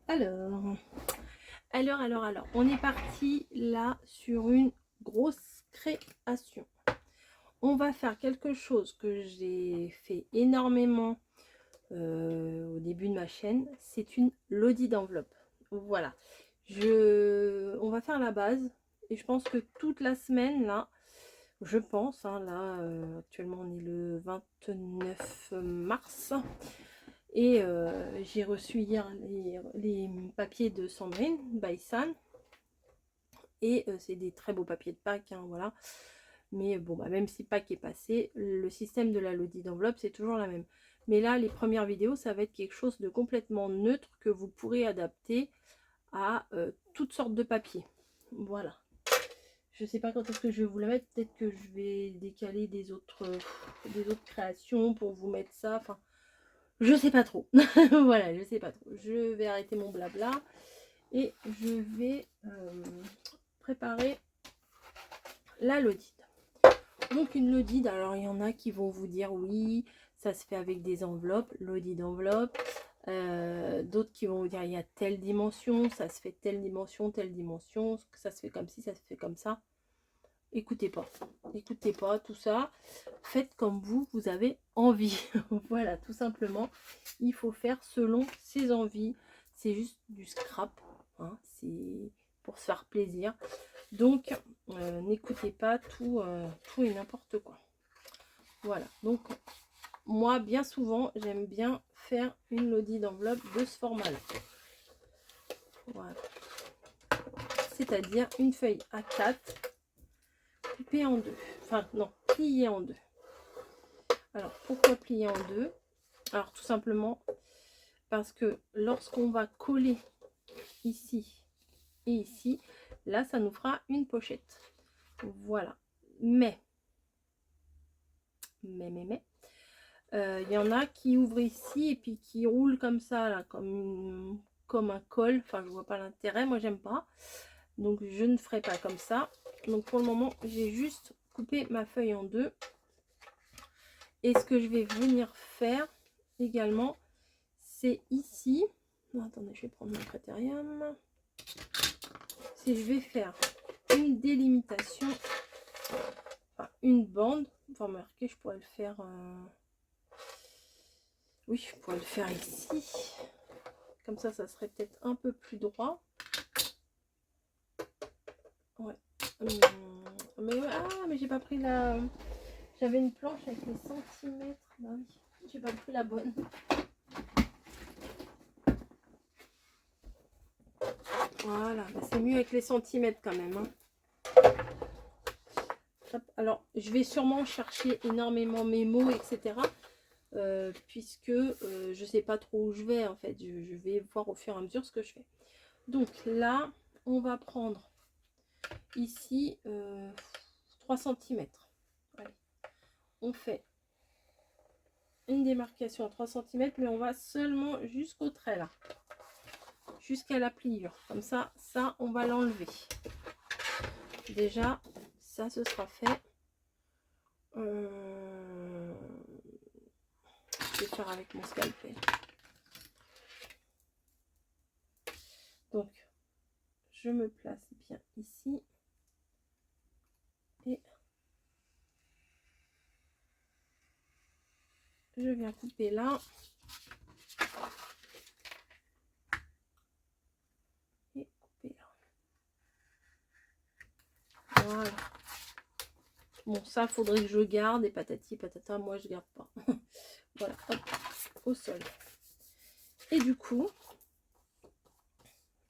Alors, on est parti là sur une grosse création. On va faire quelque chose que j'ai fait énormément au début de ma chaîne. C'est une lodi d'enveloppe. Voilà. On va faire la base et je pense que toute la semaine là, je pense, hein, là actuellement on est le 29 mars. Et j'ai reçu hier les papiers de Sandrine by San. Et c'est des très beaux papiers de Pâques, hein, voilà. Mais bon, bah, même si Pâques est passé, le système de la lodi d'enveloppe, c'est toujours la même. Mais là, les premières vidéos, ça va être quelque chose de complètement neutre que vous pourrez adapter à toutes sortes de papiers. Voilà. Je sais pas quand est-ce que je vais vous la mettre. Peut-être que je vais décaler des autres créations pour vous mettre ça. Enfin, je sais pas trop. Voilà, je sais pas trop. Je vais arrêter mon blabla et je vais préparer la lodide. Donc une lodide, alors il y en a qui vont vous dire oui, ça se fait avec des enveloppes, lodide d'enveloppe. D'autres qui vont vous dire il y a telle dimension, ça se fait telle dimension, ça se fait comme ci, ça se fait comme ça. Écoutez pas tout ça. Faites comme vous avez envie. Voilà, tout simplement. Il faut faire selon ses envies. C'est juste du scrap, hein, c'est pour se faire plaisir. Donc, n'écoutez pas tout et n'importe quoi. Voilà, donc moi, bien souvent, j'aime bien faire une lodi d'enveloppe de ce format-là. Voilà. C'est-à-dire une feuille A4 coupée en deux. Enfin, non, pliée en deux. Alors, pourquoi plier en deux? Alors, tout simplement parce que lorsqu'on va coller ici et ici, là, ça nous fera une pochette. Voilà. Mais, il y en a qui ouvrent ici et puis qui roulent comme ça, là, comme un col. Enfin, je vois pas l'intérêt. Moi, j'aime pas. Donc, je ne ferai pas comme ça. Donc, pour le moment, j'ai juste coupé ma feuille en deux. Et ce que je vais venir faire également, c'est ici. Non, attendez, je vais prendre mon critérium. Si je vais faire une délimitation, enfin une bande, enfin remarquez, je pourrais le faire. Oui, je pourrais le faire ici. Comme ça serait peut-être un peu plus droit. Ouais. Mais j'ai pas pris la. J'avais une planche avec les centimètres. Bah oui, j'ai pas pris la bonne. Voilà, c'est mieux avec les centimètres quand même. Hein. Alors, je vais sûrement chercher énormément mes mots, etc. Puisque je sais pas trop où je vais en fait. Je vais voir au fur et à mesure ce que je fais. Donc là, on va prendre ici 3 cm. Allez. On fait une démarcation à 3 cm, mais on va seulement jusqu'au trait là. Jusqu'à la pliure. Comme ça, on va l'enlever. Déjà, ça, ce sera fait. Je vais faire avec mon scalpel. Donc, je me place bien ici. Et je viens couper là. Et couper là. Voilà. Bon, ça, faudrait que je garde. Et patati patata, moi, je garde pas. Voilà, hop, au sol. Et du coup,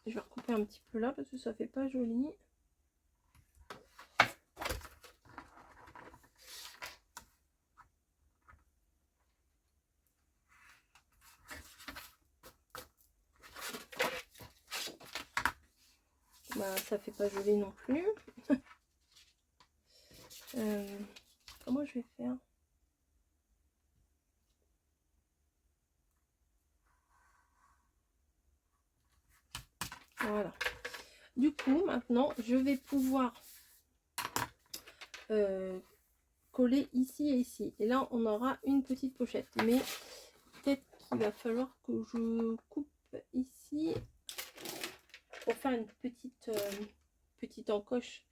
je vais recouper un petit peu là parce que ça fait pas joli. Bah, ça fait pas joli non plus. Comment je vais faire? Voilà. Du coup, maintenant, je vais pouvoir coller ici et ici. Et là, on aura une petite pochette. Mais peut-être qu'il va falloir que je coupe ici. faire une petite encoche.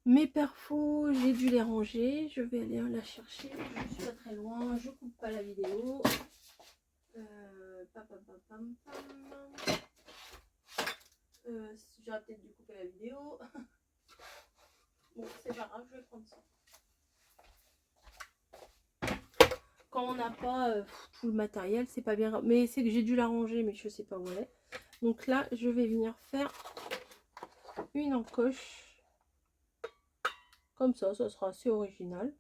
Mes perfos, j'ai dû les ranger. Je vais aller la chercher. Je suis pas très loin. Je coupe pas la vidéo. J'aurais peut-être dû couper la vidéo. Bon, c'est pas grave, je vais prendre ça. Quand on n'a pas tout le matériel, c'est pas bien grave. Mais c'est que j'ai dû la ranger, mais je sais pas où elle est. Donc là, je vais venir faire une encoche. Comme ça sera assez original.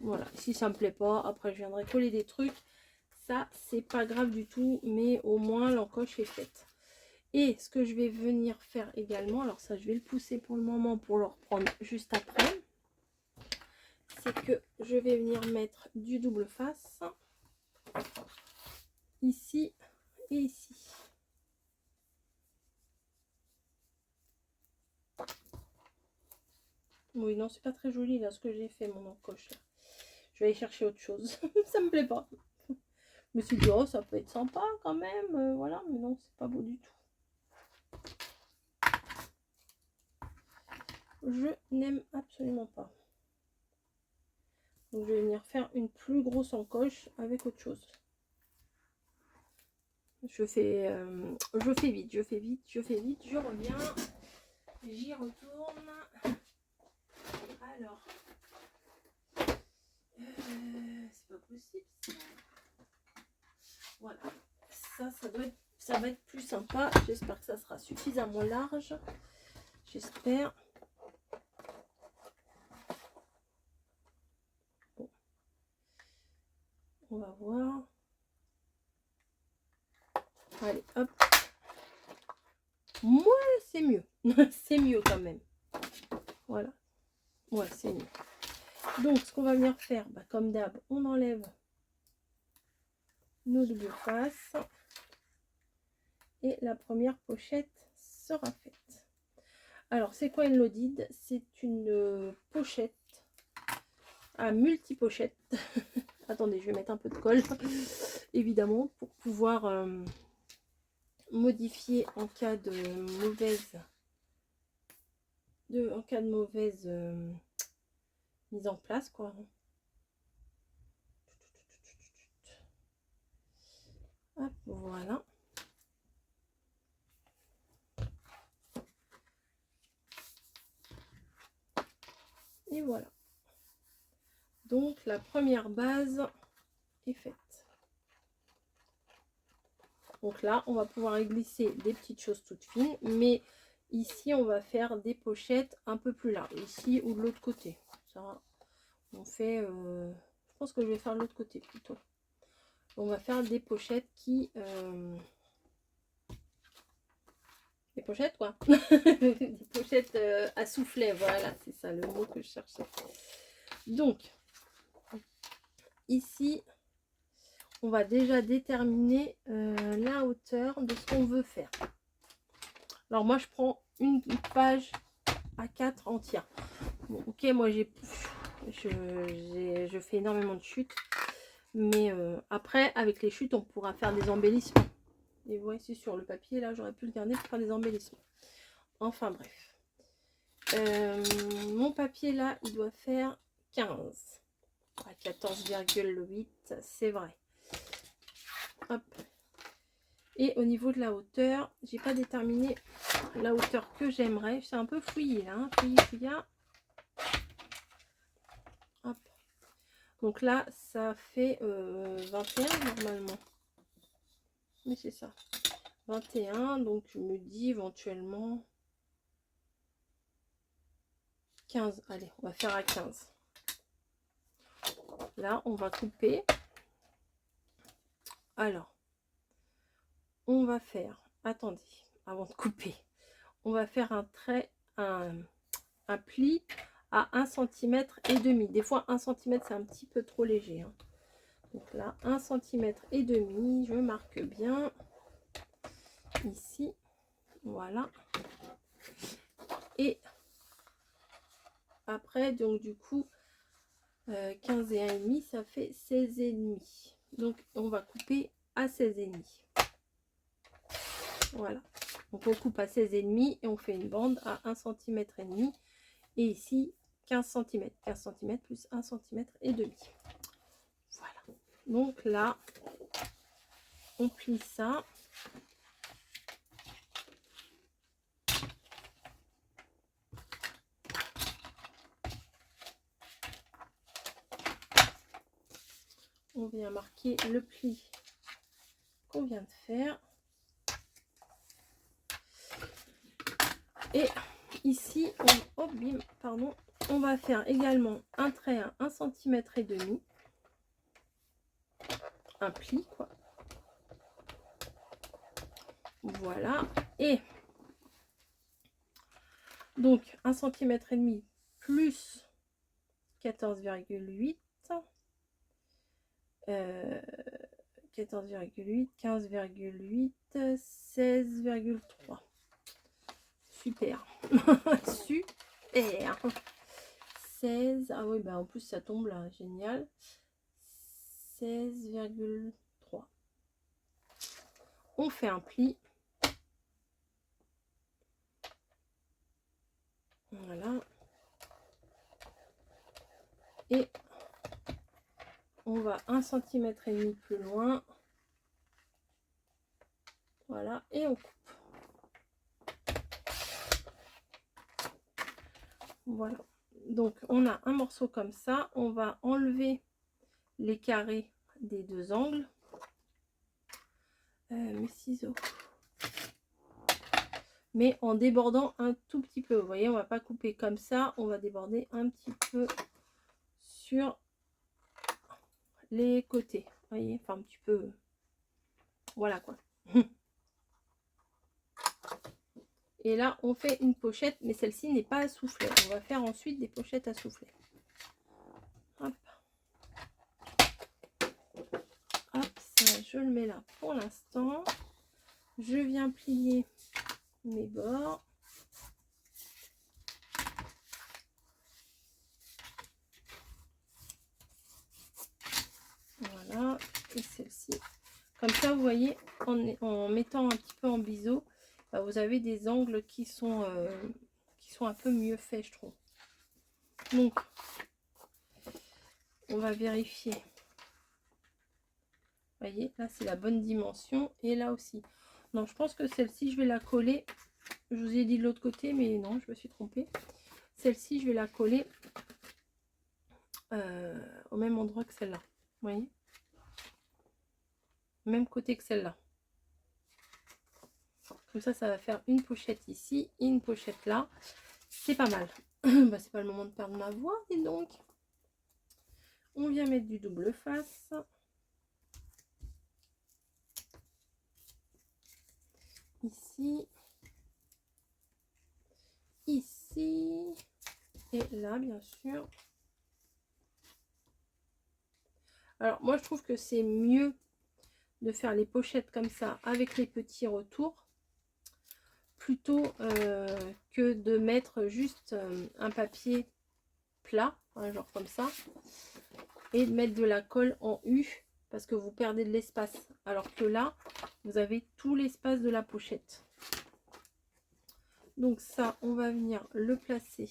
Voilà, si ça me plaît pas, après je viendrai coller des trucs. Ça, c'est pas grave du tout, mais au moins l'encoche est faite. Et ce que je vais venir faire également, alors ça, je vais le pousser pour le moment pour le reprendre juste après. C'est que je vais venir mettre du double face ici et ici. Oui, non, c'est pas très joli là ce que j'ai fait, mon encoche là. Je vais aller chercher autre chose. Ça me plaît pas. Je me suis dit, oh, ça peut être sympa quand même. Voilà, mais non, c'est pas beau du tout. Je n'aime absolument pas. Donc, je vais venir faire une plus grosse encoche avec autre chose. Je fais vite, je fais vite, je reviens. J'y retourne. Alors, c'est pas possible ça. Voilà, ça va être plus sympa. J'espère que ça sera suffisamment large. J'espère. Bon. On va voir. Allez, hop. Ouais, c'est mieux. C'est mieux quand même. Voilà. Ouais, c'est mieux. Donc, ce qu'on va venir faire, bah, comme d'hab, on enlève nos doubles faces. Et la première pochette sera faite. Alors, c'est quoi une Lodide? C'est une pochette à multi-pochette. Attendez, je vais mettre un peu de colle, évidemment, pour pouvoir modifier en cas de mauvaise mise en place, quoi. Hop, voilà. Et voilà. Donc la première base est faite. Donc là, on va pouvoir y glisser des petites choses toutes fines, mais ici, on va faire des pochettes un peu plus larges, ici ou de l'autre côté. Ça, on fait, je pense que je vais faire de l'autre côté plutôt. On va faire des pochettes qui... des pochettes quoi. Des pochettes à soufflet, voilà, c'est ça le mot que je cherchais. Donc, ici, on va déjà déterminer la hauteur de ce qu'on veut faire. Alors moi, je prends une page A4 entière. Bon, ok, moi je fais énormément de chutes. Mais après, avec les chutes, on pourra faire des embellissements. Et vous voyez, c'est sur le papier, là, j'aurais pu le garder pour faire des embellissements. Enfin, bref. Mon papier, là, il doit faire 15. À 14,8, c'est vrai. Hop. Et au niveau de la hauteur, j'ai pas déterminé la hauteur que j'aimerais. C'est un peu fouillé, là. Hein, fouillis. Hop. Donc là, ça fait 21 normalement. Oui, c'est ça. 21, donc je me dis éventuellement 15. Allez, on va faire à 15. Là, on va couper. Alors, on va faire, attendez, avant de couper, on va faire un trait, un pli à 1,5 cm. Des fois, 1 cm, c'est un petit peu trop léger. Hein. Donc là, 1,5 cm, je marque bien. Ici, voilà. Et après, donc du coup, 15 et 1,5, ça fait 16,5. Donc, on va couper à 16,5. Voilà. Donc on coupe à 16,5 et on fait une bande à 1,5 cm. Et ici 15 cm. 15 cm plus 1 cm et demi. Voilà. Donc là, on plie ça. On vient marquer le pli qu'on vient de faire. Et ici, on va faire également un trait à 1,5 cm. Un pli, quoi. Voilà. Et donc 1,5 cm plus 14,8. 14,8, 15,8, 16,3. Super. Super. 16. Ah oui, bah en plus ça tombe là. Génial. 16,3. On fait un pli. Voilà. Et on va 1,5 cm plus loin. Voilà. Et on coupe. Voilà. Donc on a un morceau comme ça. On va enlever les carrés des deux angles. Mes ciseaux. Mais en débordant un tout petit peu. Vous voyez, on va pas couper comme ça. On va déborder un petit peu sur les côtés. Vous voyez, enfin un petit peu. Voilà quoi. Et là, on fait une pochette, mais celle-ci n'est pas à souffler. On va faire ensuite des pochettes à souffler. Hop. Hop, ça, je le mets là pour l'instant. Je viens plier mes bords. Voilà. Et celle-ci. Comme ça, vous voyez, en mettant un petit peu en biseau, bah, vous avez des angles qui sont un peu mieux faits, je trouve. Donc, on va vérifier. Vous voyez, là, c'est la bonne dimension. Et là aussi. Donc, je pense que celle-ci, je vais la coller. Je vous ai dit de l'autre côté, mais non, je me suis trompée. Celle-ci, je vais la coller au même endroit que celle-là. Vous voyez, même côté que celle-là. Comme ça va faire une pochette ici et une pochette là. C'est pas mal. Bah, c'est pas le moment de perdre ma voix, et donc on vient mettre du double face. Ici. Ici. Et là, bien sûr. Alors, moi, je trouve que c'est mieux de faire les pochettes comme ça avec les petits retours plutôt que de mettre juste un papier plat, hein, genre comme ça, et de mettre de la colle en U parce que vous perdez de l'espace, alors que là vous avez tout l'espace de la pochette. Donc ça, on va venir le placer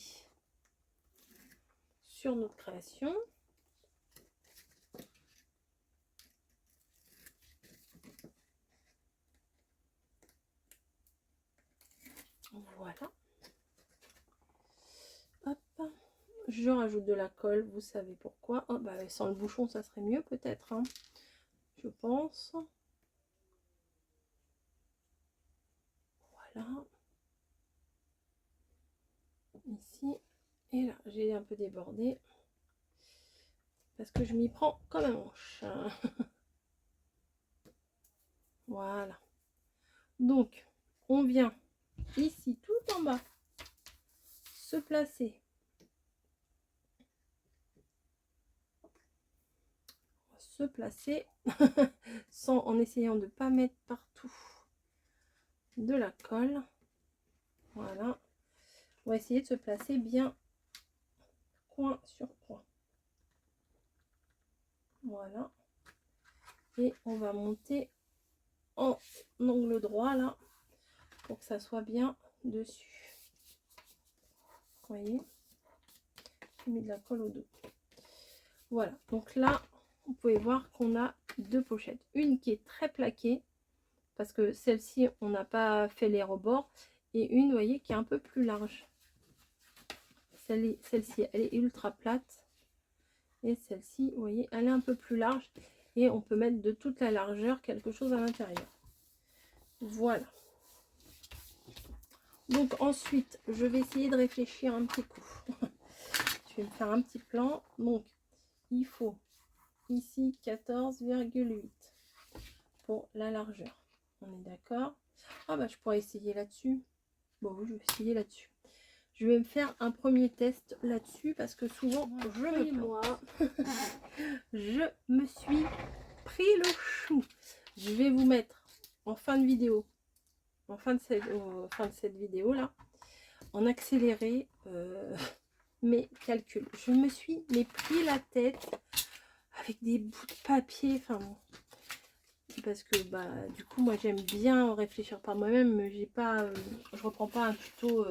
sur notre création. Voilà. Hop. Je rajoute de la colle, vous savez pourquoi. Oh, bah, sans le bouchon, ça serait mieux peut-être, hein, je pense. Voilà. Ici. Et là, j'ai un peu débordé. Parce que je m'y prends comme un manche. Voilà. Donc, on vient ici tout en bas se placer. Se placer sans, en essayant de ne pas mettre partout de la colle. Voilà. On va essayer de se placer bien coin sur coin. Voilà. Et on va monter en angle droit là pour que ça soit bien dessus. Vous voyez, j'ai mis de la colle au dos. Voilà, donc là, vous pouvez voir qu'on a deux pochettes. Une qui est très plaquée, parce que celle-ci, on n'a pas fait les rebords. Et une, vous voyez, qui est un peu plus large. Celle-ci, elle est ultra plate. Et celle-ci, vous voyez, elle est un peu plus large. Et on peut mettre de toute la largeur quelque chose à l'intérieur. Voilà. Donc ensuite, je vais essayer de réfléchir un petit coup. Je vais me faire un petit plan. Donc, il faut ici 14,8 pour la largeur. On est d'accord? Ah bah je pourrais essayer là-dessus. Bon, je vais essayer là-dessus. Je vais me faire un premier test là-dessus parce que souvent je me plante. Je me suis pris le chou. Je vais vous mettre en fin de vidéo, en fin de cette vidéo là, en accéléré mes calculs. Je me suis pris la tête avec des bouts de papier, enfin bon. Parce que bah du coup moi j'aime bien réfléchir par moi-même, j'ai pas je reprends pas un tuto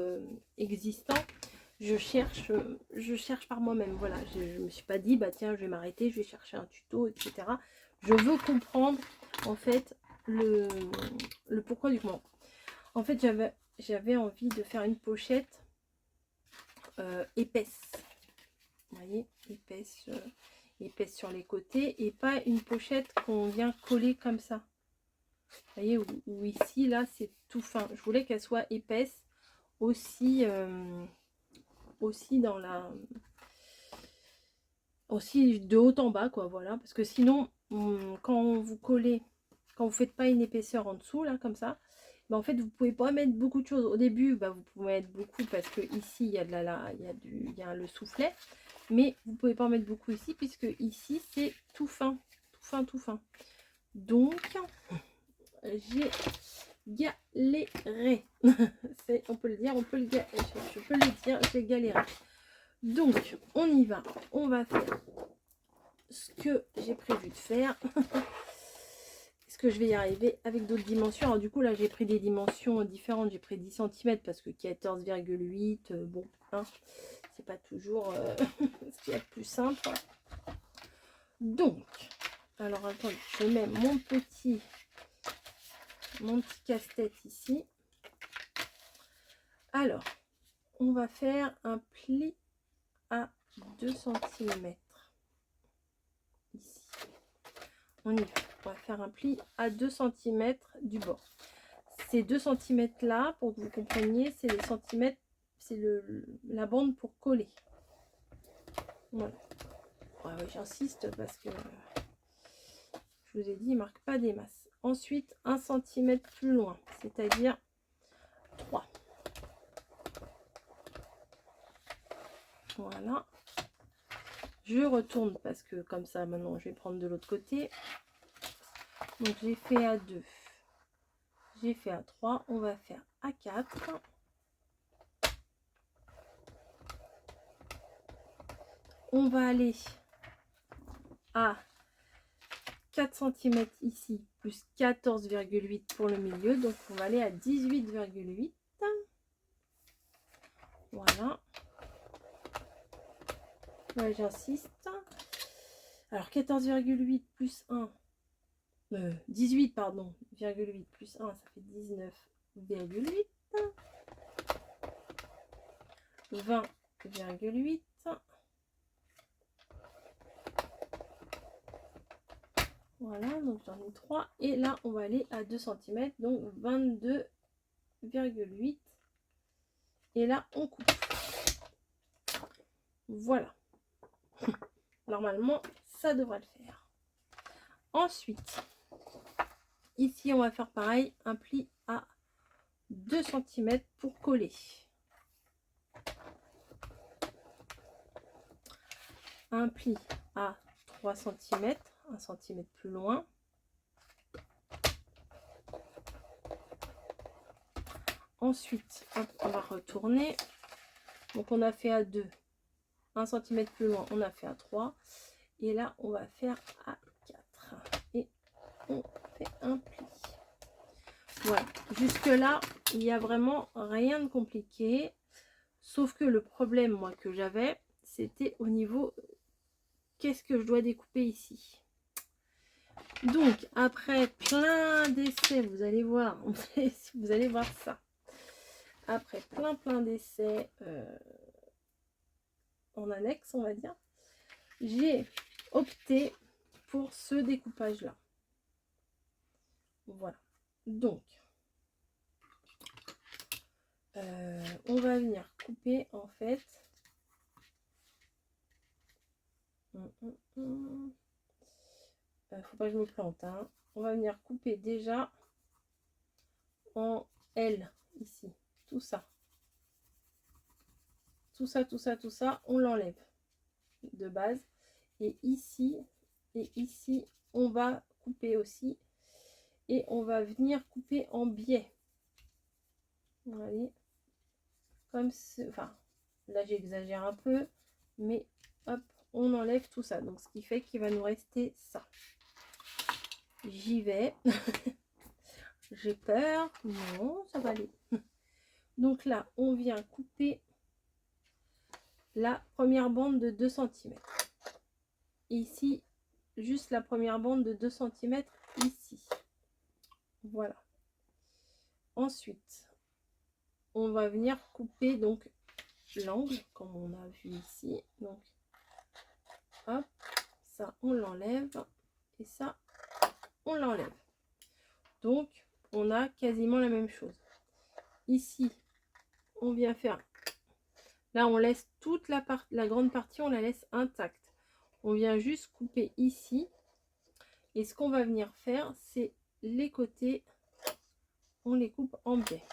existant, je cherche par moi-même. Voilà, je me suis pas dit bah tiens je vais m'arrêter, je vais chercher un tuto, etc. Je veux comprendre en fait le pourquoi du comment. En fait j'avais envie de faire une pochette épaisse, vous voyez, épaisse épaisse sur les côtés, et pas une pochette qu'on vient coller comme ça. Vous voyez, où ici, là, c'est tout fin. Je voulais qu'elle soit épaisse aussi, aussi dans la... aussi de haut en bas, quoi, voilà. Parce que sinon, quand vous collez, quand vous faites pas une épaisseur en dessous, là, comme ça, bah, en fait, vous pouvez pas mettre beaucoup de choses. Au début, bah, vous pouvez mettre beaucoup parce que ici, il y a il y a le soufflet. Mais vous pouvez pas en mettre beaucoup ici, puisque ici, c'est tout fin. Tout fin, tout fin. Donc... j'ai galéré. On peut le dire, je peux le dire, j'ai galéré. Donc, on y va. On va faire ce que j'ai prévu de faire. Est-ce que je vais y arriver avec d'autres dimensions? Alors, du coup, là, j'ai pris des dimensions différentes. J'ai pris 10 cm parce que 14,8, bon, hein, c'est pas toujours ce qu'il y a de plus simple. Donc, alors, attendez, je mets mon petit casse-tête ici. Alors, on va faire un pli à 2 cm. Ici. On y va. On va faire un pli à 2 cm du bord. Ces 2 cm là, pour que vous compreniez, c'est les centimètres, c'est la bande pour coller. Voilà. Ouais, j'insiste parce que je vous ai dit, il ne marque pas des masses. Ensuite, 1 cm plus loin, c'est-à-dire 3. Voilà. Je retourne parce que comme ça, maintenant, je vais prendre de l'autre côté. Donc, j'ai fait à 2. J'ai fait à 3. On va faire à 4. On va aller à 4 cm ici, plus 14,8 pour le milieu. Donc, on va aller à 18,8. Voilà. Ouais, j'insiste. Alors, 14,8 plus 1. 18, pardon. 8 plus 1, ça fait 19,8. 20,8. Voilà, donc j'en ai 3. Et là, on va aller à 2 cm, donc 22,8. Et là, on coupe. Voilà. Normalement, ça devrait le faire. Ensuite, ici, on va faire pareil, un pli à 2 cm pour coller. Un pli à 3 cm, 1 cm plus loin. Ensuite, on va retourner. Donc, on a fait à 2. 1 cm plus loin, on a fait à 3. Et là, on va faire à 4. Et on fait un pli. Voilà. Jusque-là, il n'y a vraiment rien de compliqué. Sauf que le problème, moi, que j'avais, c'était au niveau, qu'est-ce que je dois découper ici? Donc, après plein d'essais, vous allez voir, vous allez voir ça. Après plein d'essais en annexe, on va dire, j'ai opté pour ce découpage-là. Voilà. Donc, on va venir couper, en fait. Faut pas que je me plante, hein. On va venir couper déjà en L, ici. Tout ça. Tout ça, on l'enlève de base. Et ici, on va couper aussi. Et on va venir couper en biais. Allez. Comme ce, enfin, là j'exagère un peu, mais hop, on enlève tout ça. Donc ce qui fait qu'il va nous rester ça. J'y vais. J'ai peur. Non, ça va aller. Donc là, on vient couper la première bande de 2 cm. Ici, juste la première bande de 2 cm ici. Voilà. Ensuite, on va venir couper donc l'angle, comme on a vu ici. Donc, hop, ça, on l'enlève. Et ça, on l'enlève. Donc, on a quasiment la même chose. Ici, on vient faire... Là, on laisse toute la grande partie, on la laisse intacte. On vient juste couper ici. Et ce qu'on va venir faire, c'est les côtés, on les coupe en biais.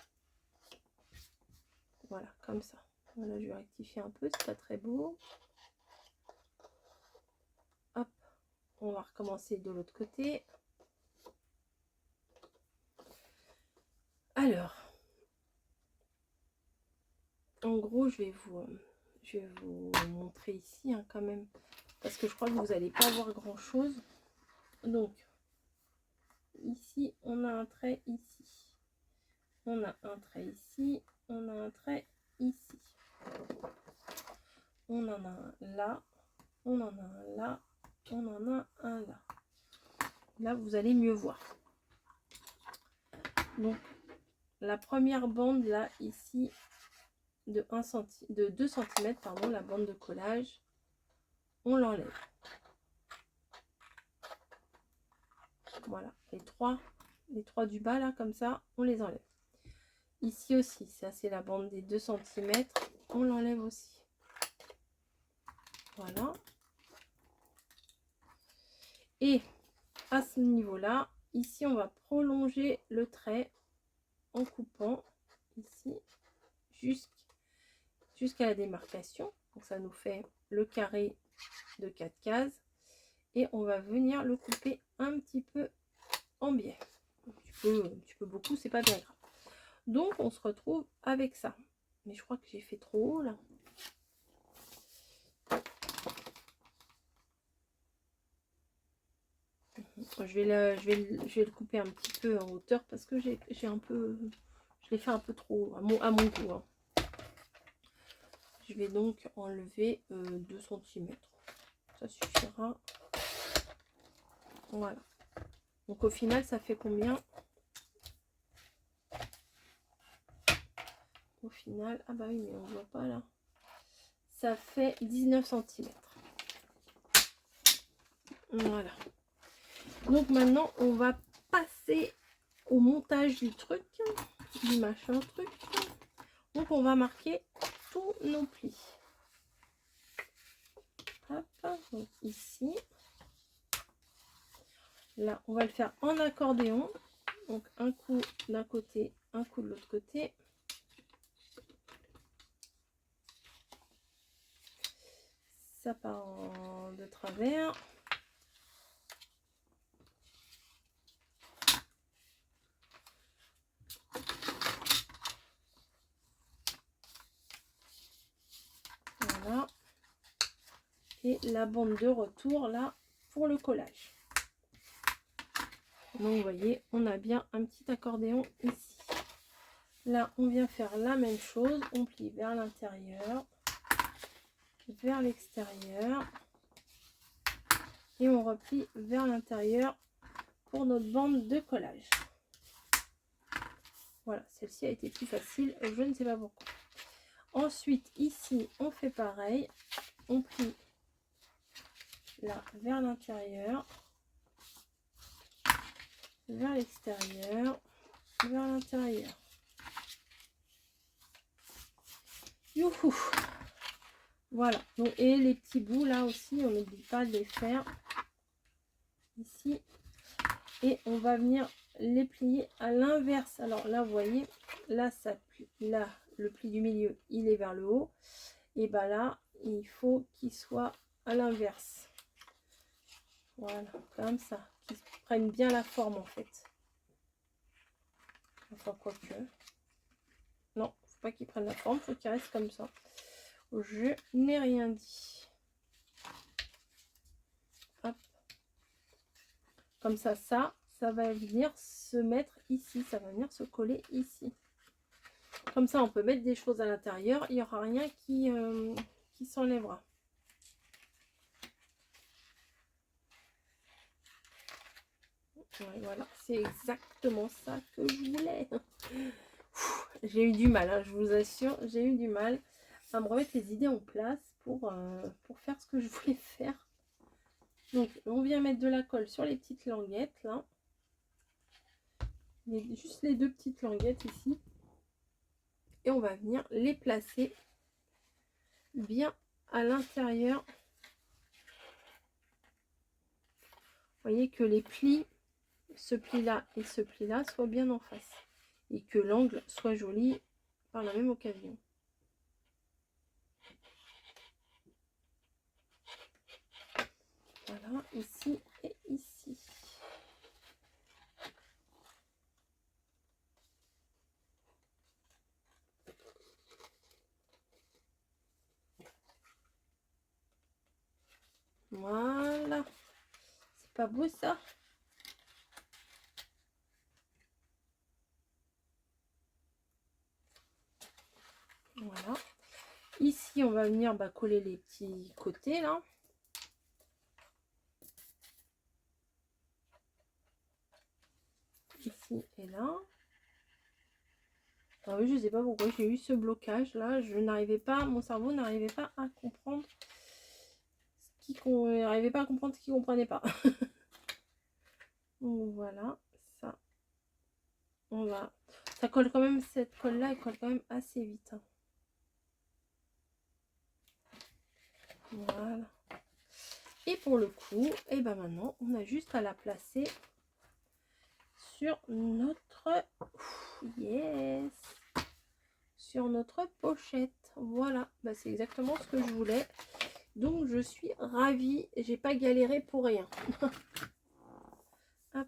Voilà, comme ça. Voilà, je vais rectifier un peu, c'est pas très beau. Hop, on va recommencer de l'autre côté. Alors, en gros, je vais vous montrer ici, hein, quand même, parce que je crois que vous n'allez pas voir grand chose. Donc, ici, on a un trait ici. On a un trait ici. On a un trait ici. On en a un là. On en a un là. On en a un là. Là, vous allez mieux voir. Donc, la première bande là, ici, de 2 cm, pardon, la bande de collage, on l'enlève. Voilà, les trois du bas là, comme ça, on les enlève. Ici aussi, ça c'est la bande des 2 cm, on l'enlève aussi. Voilà. Et à ce niveau-là, ici on va prolonger le trait en coupant ici jusqu'à la démarcation. Donc ça nous fait le carré de 4 cases. Et on va venir le couper un petit peu en biais. Un petit peu beaucoup, c'est pas bien grave. Donc on se retrouve avec ça. Mais je crois que j'ai fait trop haut là. Je vais le couper un petit peu en hauteur parce que je l'ai fait un peu trop à mon goût. Hein. Je vais donc enlever 2 cm. Ça suffira. Voilà. Donc au final, ça fait combien? Au final, ah bah oui, mais on voit pas là. Ça fait 19 cm. Voilà. Donc maintenant, on va passer au montage du truc, du machin truc. Donc on va marquer tous nos plis. Hop, donc ici. Là, on va le faire en accordéon. Donc un coup d'un côté, un coup de l'autre côté. Ça part de travers. Voilà. Et la bande de retour là pour le collage. Donc vous voyez, on a bien un petit accordéon ici. Là, on vient faire la même chose. On plie vers l'intérieur, vers l'extérieur. Et on replie vers l'intérieur pour notre bande de collage. Voilà, celle-ci a été plus facile. Je ne sais pas pourquoi. Ensuite, ici, on fait pareil. On plie là vers l'intérieur, vers l'extérieur, vers l'intérieur. Youhou! Voilà. Donc, et les petits bouts là aussi, on n'oublie pas de les faire ici. Et on va venir les plier à l'inverse. Alors là, vous voyez, là, ça plie. Là, le pli du milieu, il est vers le haut. Et bien là, il faut qu'il soit à l'inverse. Voilà, comme ça. Qu'ils prennent bien la forme en fait. Enfin, quoique. Non, faut pas qu'ils prennent la forme, faut qu'ils restent comme ça. Je n'ai rien dit. Hop. Comme ça, ça va venir se mettre ici. Ça va venir se coller ici. Comme ça, on peut mettre des choses à l'intérieur. Il n'y aura rien qui s'enlèvera. Ouais, voilà, c'est exactement ça que je voulais. J'ai eu du mal, hein, je vous assure, j'ai eu du mal à me remettre les idées en place pour faire ce que je voulais faire. Donc, on vient mettre de la colle sur les petites languettes, là. Juste les deux petites languettes ici. Et on va venir les placer bien à l'intérieur. Vous voyez que les plis, ce pli-là et ce pli-là, soient bien en face. Et que l'angle soit joli par la même occasion. Voilà, ici et ici. Voilà. C'est pas beau ça? Voilà. Ici, on va venir coller les petits côtés là. Ici et là. Ah oui, je sais pas pourquoi j'ai eu ce blocage là. Je n'arrivais pas, mon cerveau n'arrivait pas à comprendre ce qu'il comprenait pas. Donc voilà, ça. On va. Ça colle quand même, cette colle là, elle colle quand même assez vite. Hein. Voilà. Et pour le coup, et ben maintenant, on a juste à la placer sur notre yes, sur notre pochette. Voilà, bah, c'est exactement ce que je voulais. Donc je suis ravie, j'ai pas galéré pour rien. Hop.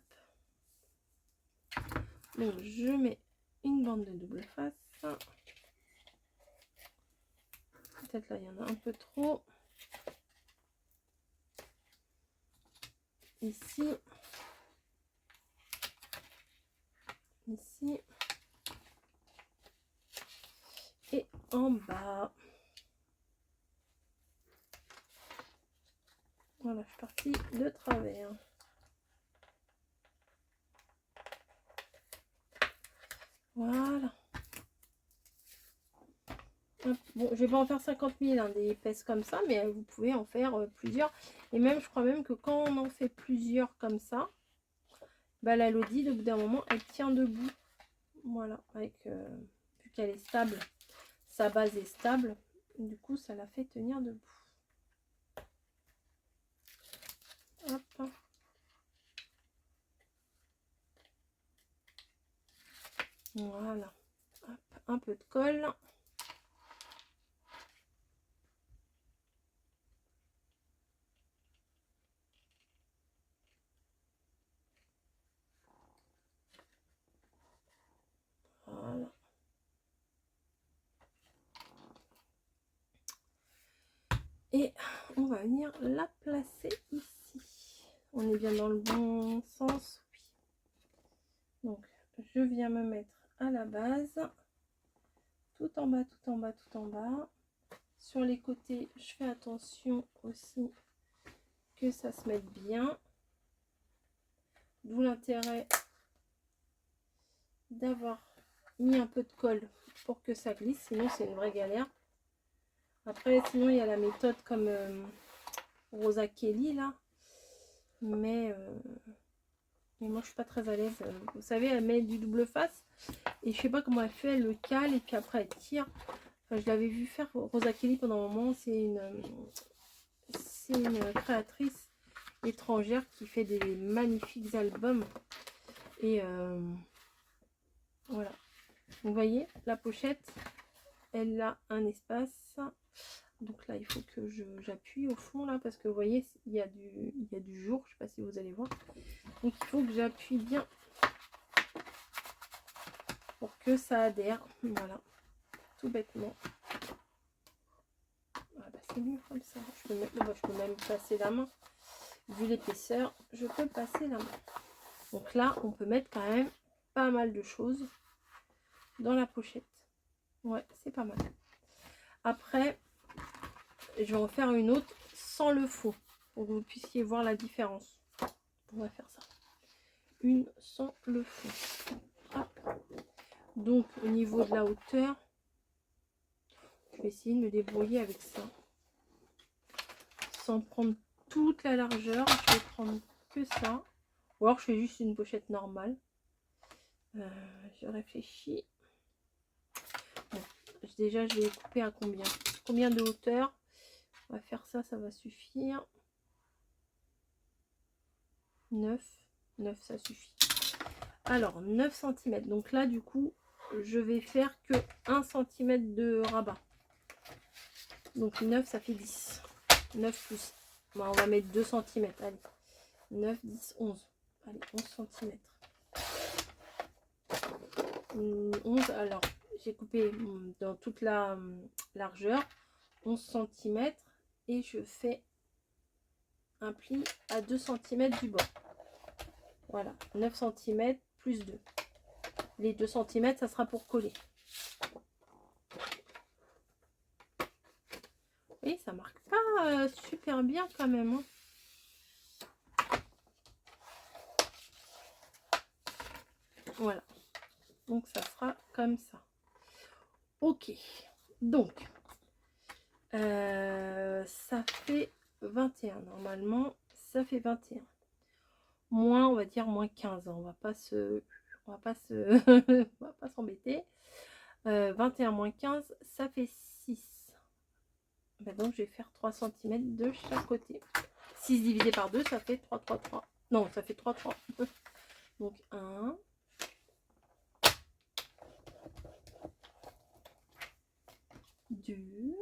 Donc je mets une bande de double face. Peut-être là il y en a un peu trop. Ici. Ici. Et en bas. Voilà, je suis partie de travers. Voilà. Bon, je vais pas en faire 50 000 hein, des épaisses comme ça, mais vous pouvez en faire plusieurs. Et même, je crois même que quand on en fait plusieurs comme ça, bah, la Lodi, au bout d'un moment, elle tient debout. Voilà, avec vu qu'elle est stable, sa base est stable, du coup, ça la fait tenir debout. Hop. Voilà. Hop, un peu de colle. Voilà. Et on va venir la placer ici. On est bien dans le bon sens, oui. Donc, je viens me mettre à la base. tout en bas, tout en bas, tout en bas. Sur les côtés, je fais attention aussi que ça se mette bien. D'où l'intérêt d'avoir mis un peu de colle pour que ça glisse, sinon c'est une vraie galère. Après, sinon il y a la méthode comme Rosa Kelly là, mais moi je suis pas très à l'aise. Vous savez, elle met du double face et je sais pas comment elle fait, elle le cale et puis après elle tire. Enfin, je l'avais vu faire Rosa Kelly pendant un moment. C'est une créatrice étrangère qui fait des magnifiques albums et voilà. Vous voyez la pochette, elle a un espace. Donc là, il faut que j'appuie au fond là parce que vous voyez, il y a du jour. Je sais pas si vous allez voir. Donc il faut que j'appuie bien pour que ça adhère. Voilà, tout bêtement. Ah bah, c'est mieux comme ça. Je peux même passer la main. Vu l'épaisseur, je peux passer la main. Donc là, on peut mettre quand même pas mal de choses dans la pochette. Ouais, c'est pas mal. Après, je vais en faire une autre sans le faux pour que vous puissiez voir la différence. On va faire ça. Une sans le faux. Hop. Donc au niveau de la hauteur, je vais essayer de me débrouiller avec ça. Sans prendre toute la largeur, je vais prendre que ça. Ou alors je fais juste une pochette normale. Je réfléchis. Bon, déjà je vais couper à combien de hauteur. On va faire ça, ça va suffire. 9 ça suffit. Alors 9 cm, donc là du coup je vais faire que 1 cm de rabat. Donc 9 ça fait 10. 9 plus, bon, on va mettre 2 cm. Allez, 9, 10, 11. Allez, 11 cm. 11, alors j'ai coupé dans toute la largeur 11 cm et je fais un pli à 2 cm du bord. Voilà, 9 cm plus 2. Les 2 cm, ça sera pour coller. Et ça marque pas super bien quand même. Hein. Voilà. Donc ça sera comme ça. Ok. Donc, ça fait 21. Normalement, ça fait 21. Moins, on va dire moins 15. On va pas on va pas s'embêter. 21 moins 15, ça fait 6. Ben donc, je vais faire 3 cm de chaque côté. 6 divisé par 2, ça fait 3, 3, 3. Non, ça fait 3, 3. Donc, 1. 2.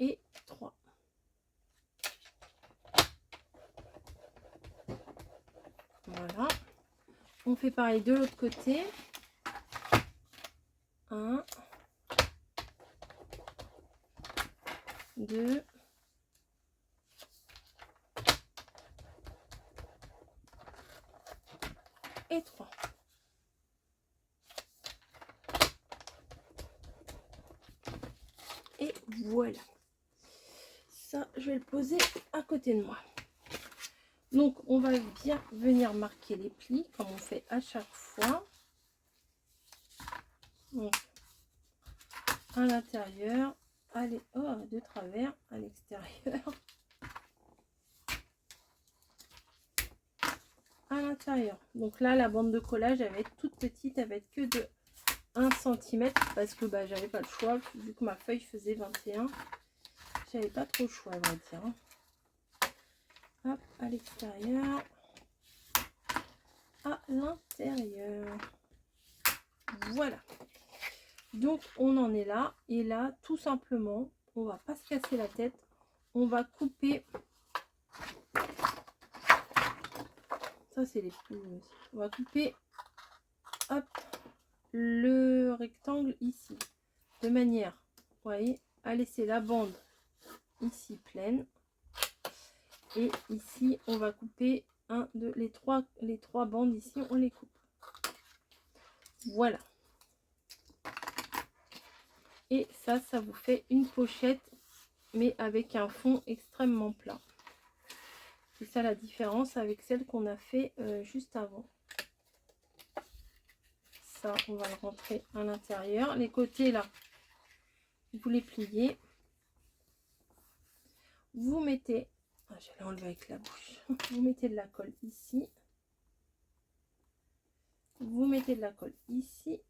Et 3. Voilà. On fait pareil de l'autre côté. 1. 2. Et 3. Et voilà. Ça, je vais le poser à côté de moi. Donc, on va bien venir marquer les plis, comme on fait à chaque fois. Donc, à l'intérieur, allez, oh, de travers, à l'extérieur. À l'intérieur. Donc là, la bande de collage, elle va être toute petite, elle va être que de 1 cm, parce que bah, j'avais pas le choix, vu que ma feuille faisait 21. J'avais pas trop le choix, on va dire. Hop, à l'extérieur, à l'intérieur. Voilà. Donc on en est là. Et là, tout simplement, on va pas se casser la tête. On va couper. Ça, c'est les plus. On va couper, hop, le rectangle ici, de manière, vous voyez, à laisser la bande ici pleine. Et ici, on va couper les trois bandes ici, on les coupe. Voilà. Et ça vous fait une pochette, mais avec un fond extrêmement plat. C'est ça la différence avec celle qu'on a fait juste avant. Ça, on va le rentrer à l'intérieur. Les côtés, là, vous les pliez. Vous mettez... Ah, j'allais enlever avec la bouche. Vous mettez de la colle ici. Vous mettez de la colle ici.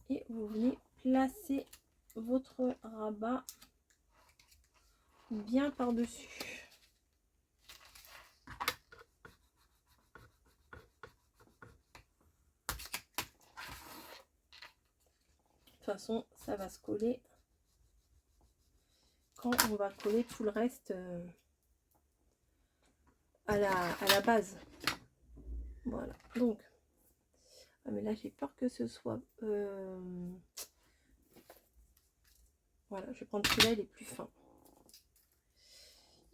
Et vous venez placer votre rabat bien par-dessus. De toute façon, ça va se coller quand on va coller tout le reste à la base. Voilà. Donc, ah mais là j'ai peur que ce soit... Voilà, je vais prendre celui-là, il est plus fin.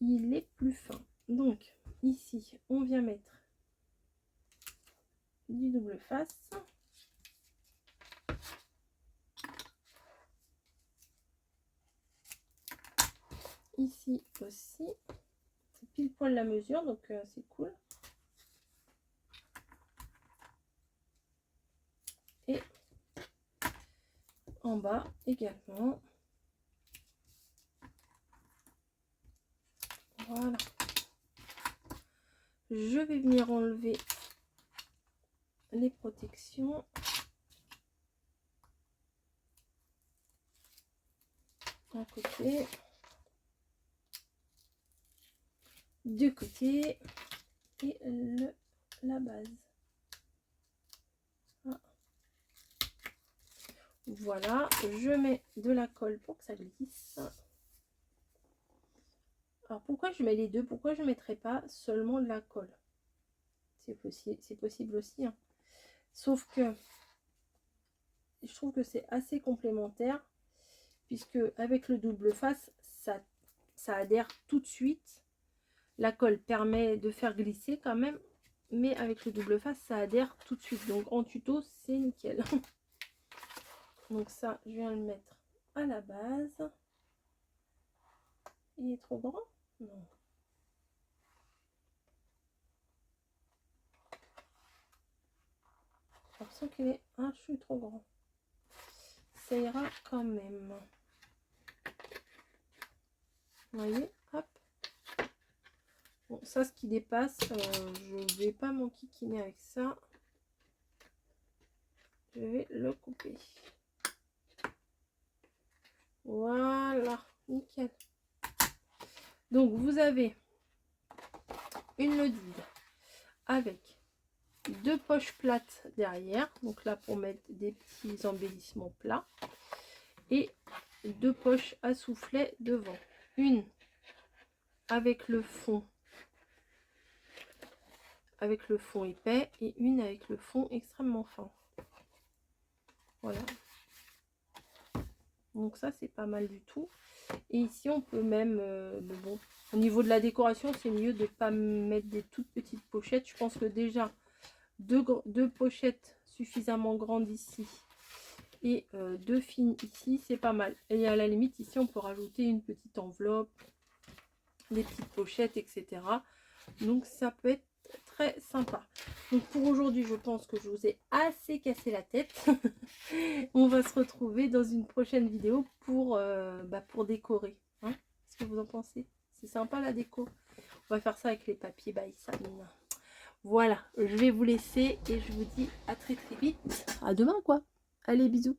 Il est plus fin. Donc, ici, on vient mettre du double face. Ici aussi. C'est pile poil la mesure, donc c'est cool. Et en bas également. Voilà. Je vais venir enlever les protections. Un côté. Du côté. Et la base. Ah. Voilà. Je mets de la colle pour que ça glisse. Alors pourquoi je mets les deux? Pourquoi je ne mettrais pas seulement de la colle? C'est possible aussi. Hein. Sauf que je trouve que c'est assez complémentaire. Puisque avec le double face, ça adhère tout de suite. La colle permet de faire glisser quand même. Mais avec le double face, ça adhère tout de suite. Donc en tuto, c'est nickel. Donc ça, je viens le mettre à la base. Il est trop grand? Non. J'ai l'impression qu'il est un chou trop grand. Ça ira quand même. Vous voyez, hop. Bon, ça, ce qui dépasse, je ne vais pas m'enquiquiner avec ça. Je vais le couper. Voilà, nickel. Donc, vous avez une lodide avec deux poches plates derrière. Donc là, pour mettre des petits embellissements plats. Et deux poches à soufflet devant. Une avec le fond épais et une avec le fond extrêmement fin. Voilà. Donc ça, c'est pas mal du tout. Et ici, on peut même... bon, au niveau de la décoration, c'est mieux de ne pas mettre des toutes petites pochettes. Je pense que déjà, deux pochettes suffisamment grandes ici et deux fines ici, c'est pas mal. Et à la limite, ici, on peut rajouter une petite enveloppe, des petites pochettes, etc. Donc, ça peut être très sympa. Donc, pour aujourd'hui, je pense que je vous ai assez cassé la tête. On va se retrouver dans une prochaine vidéo pour décorer. Hein, qu'est-ce que vous en pensez? C'est sympa la déco. On va faire ça avec les papiers by Samina. Voilà, je vais vous laisser et je vous dis à très très vite. À demain quoi. Allez, bisous.